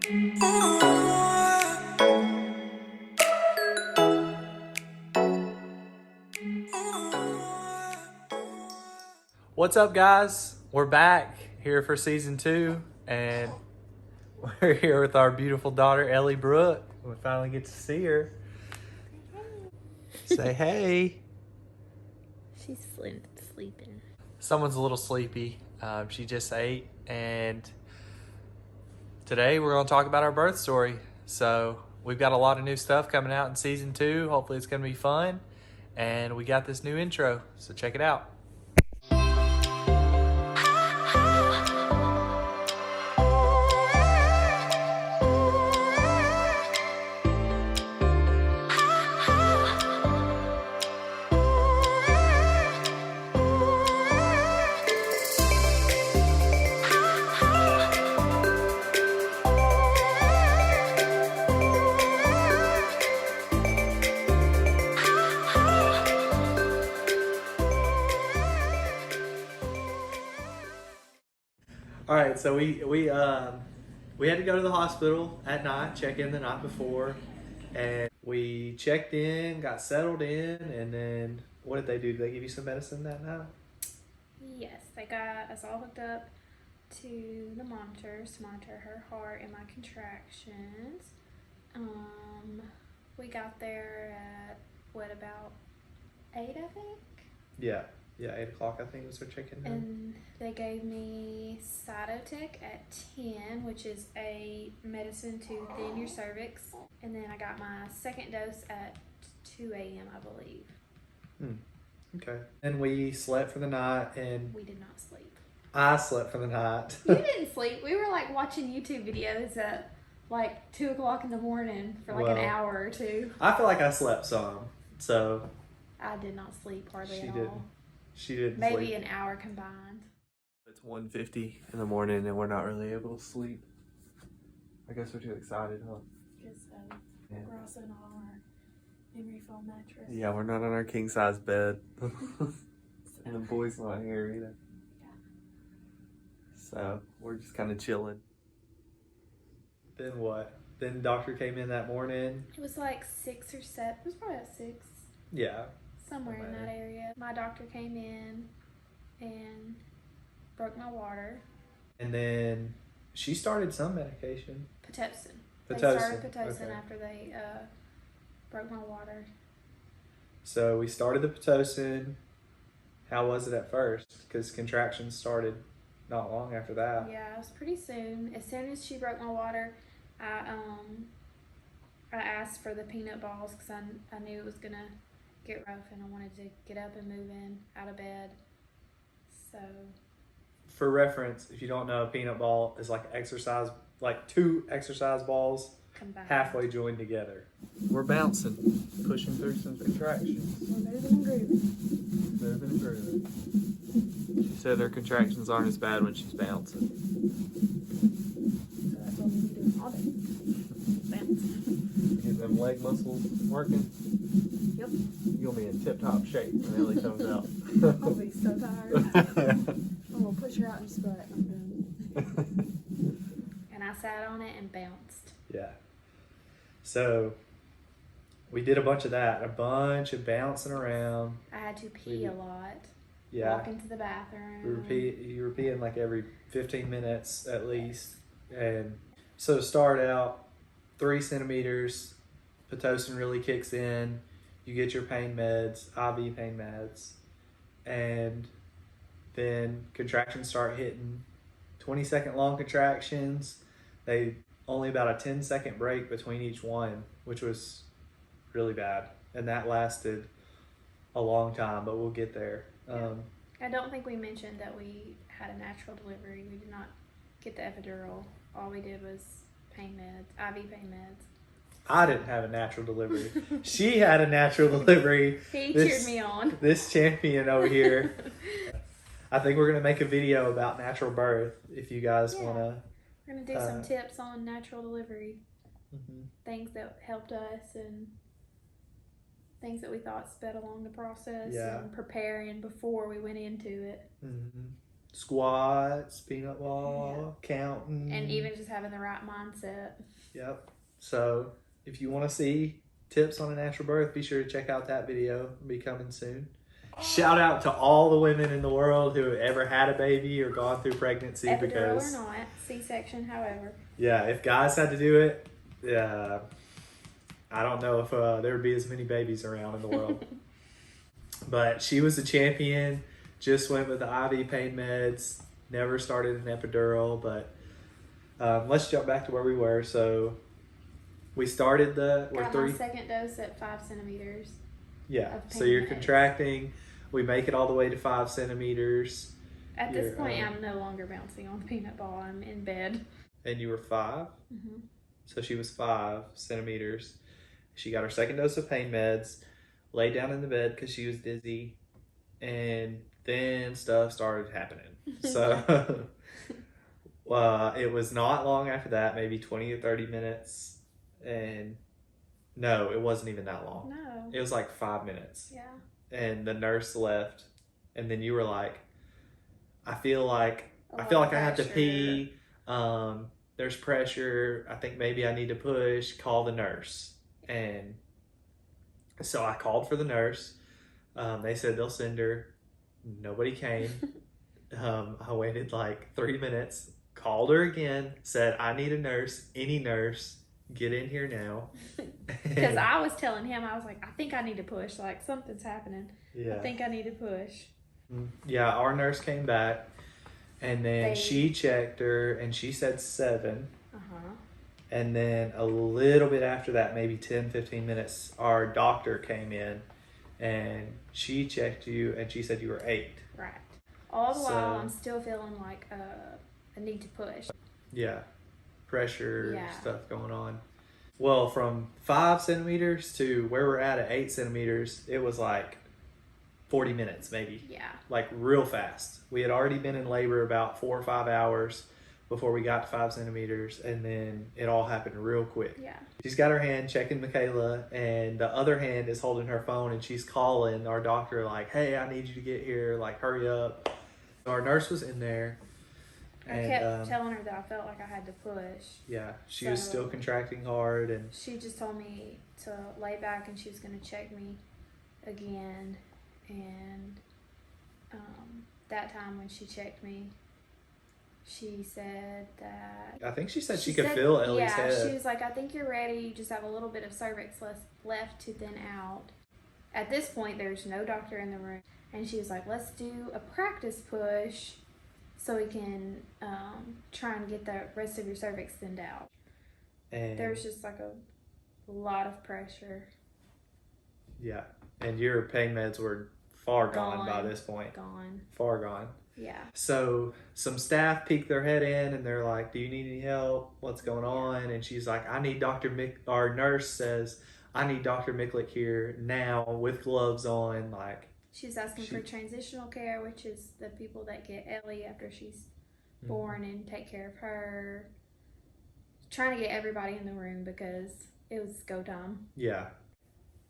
What's up, guys? We're back here for season 2, and we're here with our beautiful daughter, Ellie Brooke. We finally get to see her. Say hey. She's sleeping. Someone's a little sleepy. She just ate, and today we're going to talk about our birth story. So we've got a lot of new stuff coming out in season 2. Hopefully it's going to be fun, and we got this new intro, so check it out. All right, so we had to go to the hospital at night, check in the night before, and we checked in, got settled in, and then what did they do? Did they give you some medicine that night? Yes, they got us all hooked up to the monitors to monitor her heart and my contractions. We got there at about 8, I think. Yeah, 8 o'clock I think was their check-in time. And they gave me Cytotec at 10, which is a medicine to thin your cervix. And then I got my second dose at 2 a.m., I believe. Okay. And we slept for the night, and We did not sleep. I slept for the night. You didn't sleep. We were like watching YouTube videos at like 2 o'clock in the morning for like an hour or two. I feel like I slept some, so I did not sleep hardly she at didn't. all. She didn't Maybe sleep. an hour combined. It's 1:50 in the morning, and we're not really able to sleep. I guess we're too excited, huh? Because Yeah. we're also not on our memory foam mattress. Yeah, we're not on our king-size bed. And the boy's not here either. Yeah. So we're just kind of chilling. Then what? Then the doctor came in that morning. It was like 6 or 7. It was probably at 6. Yeah. Somewhere in Somewhere. that area. My doctor came in and broke my water. And then she started some medication. Pitocin. They Pitocin, started Pitocin okay. after they broke my water. So we started the Pitocin. How was it at first? Because contractions started not long after that. Yeah, it was pretty soon. As soon as she broke my water, I asked for the peanut balls because I knew it was gonna get rough and I wanted to get up and move in out of bed. So For reference, if you don't know, a peanut ball is like exercise, like 2 exercise balls combined. halfway joined together. We're bouncing, pushing through some contractions. We're moving and grooving. Moving and grooving. She said her contractions aren't as bad when she's bouncing. So that's what we'll be doing all day. Bounce. Get them leg muscles working. Yep. You'll be in tip-top shape when Ellie comes out. I'll be so tired. I'm gonna push her out in just butt. I'm done. And I sat on it and bounced. Yeah. So we did a bunch of that, a bunch of bouncing around. I had to pee a lot. Yeah. Walk into the bathroom. You were peeing like every 15 minutes at least. And so to start out, 3 centimeters, Pitocin really kicks in. You get your pain meds, IV pain meds, and then contractions start hitting. 20-second long contractions. They only about a 10-second break between each one, which was really bad. And that lasted a long time, but we'll get there. I don't think we mentioned that we had a natural delivery. We did not get the epidural. All we did was pain meds, IV pain meds. I didn't have a natural delivery. She had a natural delivery. He cheered me on. This champion over here. I think we're going to make a video about natural birth if you guys want to. We're going to do some tips on natural delivery. Things that helped us and things that we thought sped along the process and preparing before we went into it. squats, peanut ball, counting. And even just having the right mindset. Yep. So if you want to see tips on a natural birth, be sure to check out that video. It'll be coming soon. Shout out to all the women in the world who have ever had a baby or gone through pregnancy. Epidural because or not, C-section, however. yeah, if guys had to do it, I don't know if there would be as many babies around in the world. But she was the champion. Just went with the IV pain meds. Never started an epidural. But let's jump back to where we were. So we started Got my second dose at 5 centimeters. Yeah. Of So pain you're meds. contracting. We make it all the way to 5 centimeters. At this point, I'm no longer bouncing on the peanut ball. I'm in bed. And you were 5. Mm-hmm. So she was 5 centimeters. She got her second dose of pain meds. Laid down in the bed because she was dizzy. And then stuff started happening. So it was not long after that, maybe 20 or 30 minutes. And no, it wasn't even that long. No. It was like 5 minutes. Yeah. And the nurse left. And then you were like, I feel like I have to pee. There's pressure. I think maybe I need to push. Call the nurse. And so I called for the nurse. They said they'll send her. Nobody came. I waited like 3 minutes. Called her again. Said, I need a nurse. Any nurse. Get in here now. Because I was telling him, I was like, I think I need to push. Like, something's happening. Yeah. I think I need to push. Yeah, our nurse came back. And then she checked her. And she said 7. Uh-huh. And then a little bit after that, maybe 10, 15 minutes, our doctor came in. And she checked you. And she said you were 8. Right. All the while, I'm still feeling like a need to push. Yeah. Pressure, Yeah. stuff going on. Well, from 5 centimeters to where we're at 8 centimeters, it was like 40 minutes maybe. Yeah. Like real fast. We had already been in labor about 4 or 5 hours before we got to 5 centimeters, and then it all happened real quick. Yeah. She's got her hand checking Michaela, and the other hand is holding her phone, and she's calling our doctor like, hey, I need you to get here, like hurry up. Our nurse was in there. I kept telling her that I felt like I had to push. Yeah, she was still contracting hard, and she just told me to lay back and she was going to check me again. And that time when she checked me, she said that... I think she said she could feel Ellie's head. Yeah, she was like, I think you're ready. You just have a little bit of cervix left to thin out. At this point, there's no doctor in the room. And she was like, let's do a practice push so we can try and get the rest of your cervix thinned out. And there was just like a lot of pressure. Yeah, and your pain meds were far gone by this point. Gone. Far gone. Yeah. So some staff peek their head in and they're like, do you need any help? What's going on? And she's like, I need Dr. Our nurse says, I need Dr. Miklick here now with gloves on. Like, she was asking for transitional care, which is the people that get Ellie after she's born and take care of her. Trying to get everybody in the room because it was go time. Yeah.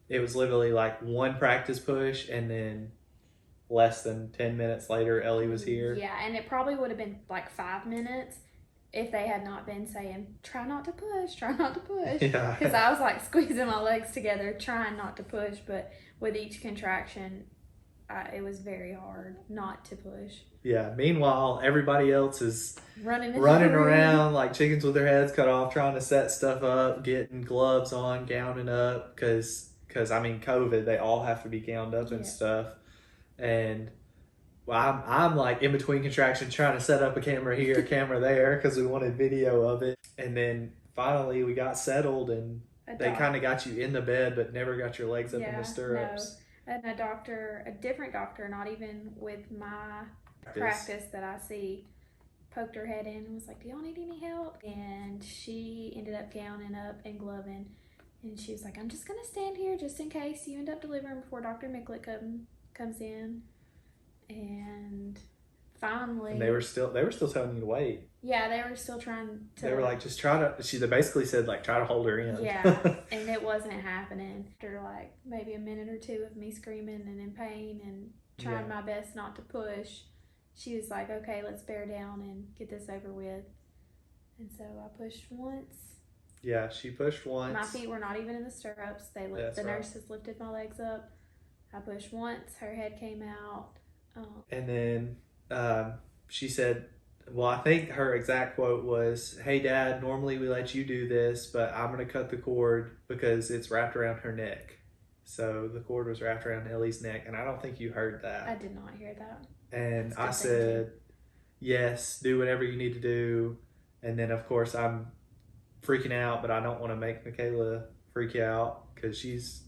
It was literally like one practice push and then less than 10 minutes later, Ellie was here. Yeah, and it probably would have been like 5 minutes if they had not been saying, try not to push, try not to push. Yeah. Because I was like squeezing my legs together, trying not to push, but with each contraction, it was very hard not to push. Yeah. Meanwhile, everybody else is running around like chickens with their heads cut off, trying to set stuff up, getting gloves on, gowning up, because I mean, COVID, they all have to be gowned up and stuff. And well, I'm like in between contractions trying to set up a camera here, a camera there, because we wanted video of it. And then finally we got settled and they kind of got you in the bed, but never got your legs up in the stirrups. No. And a different doctor, not even with my practice that I see, poked her head in and was like, do y'all need any help? And she ended up gowning up and gloving. And she was like, I'm just going to stand here just in case you end up delivering before Dr. Miklick comes in. And finally... And they were still telling you to wait. Yeah, they were still trying to... They were like, just try to... They basically said, like, try to hold her in. Yeah, and it wasn't happening. After, like, maybe a minute or two of me screaming and in pain and trying my best not to push, she was like, okay, let's bear down and get this over with. And so I pushed once. Yeah, she pushed once. My feet were not even in the stirrups. The nurses lifted my legs up. I pushed once. Her head came out. And then she said, well, I think her exact quote was, "Hey, Dad, normally we let you do this, but I'm going to cut the cord because it's wrapped around her neck." So the cord was wrapped around Ellie's neck, and I don't think you heard that. I did not hear that. And I said, yes, do whatever you need to do. And then, of course, I'm freaking out, but I don't want to make Michaela freak out because she's,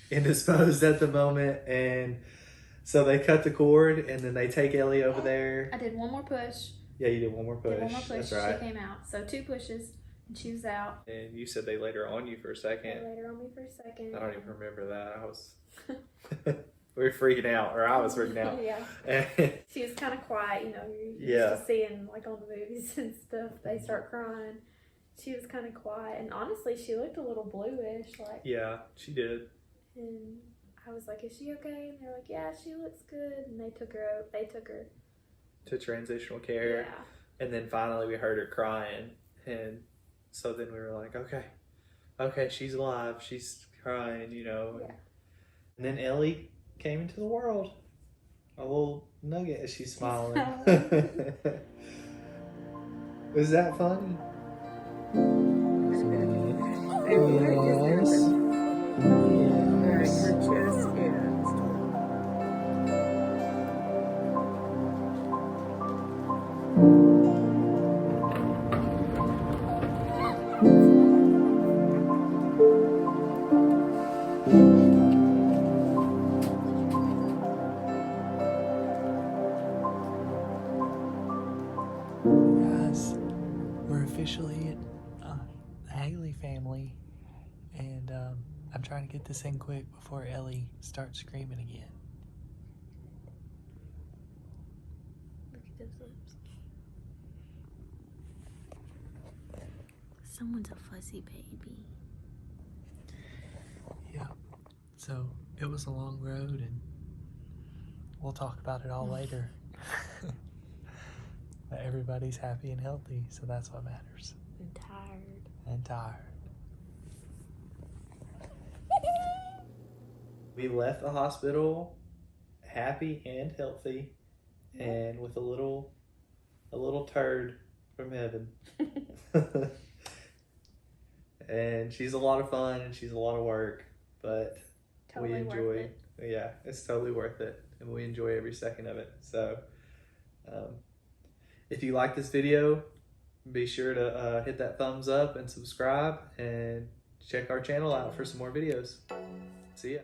indisposed at the moment. And so they cut the cord, and then they take Ellie over there. I did one more push. Yeah, you did one more push. That's right. She came out. So 2 pushes, and she was out. And you said they laid her on you for a second. They laid her on me for a second. I don't even remember that. I was... we were freaking out, or I was freaking out. Yeah. She was kind of quiet, you're used to seeing, like, on the movies and stuff, they start crying. She was kind of quiet, and honestly, she looked a little bluish, like... Yeah, she did. And I was like, is she okay? And they're like, yeah, she looks good. And they took her to transitional care. Yeah. And then finally we heard her crying. And so then we were like, okay, she's alive. She's crying, Yeah. And then Ellie came into the world. A little nugget as she's smiling. Was that funny? Guys, we're officially the Haley family, and I'm trying to get this in quick before Ellie starts screaming again. Look at those lips. Someone's a fuzzy baby. Yeah, so it was a long road, and we'll talk about it all later. But everybody's happy and healthy, so that's what matters. And tired. We left the hospital happy and healthy, and with a little turd from heaven. And she's a lot of fun, and she's a lot of work, but we enjoy. Yeah, it's totally worth it, and we enjoy every second of it. So. If you like this video, be sure to hit that thumbs up and subscribe, and check our channel out for some more videos. See ya.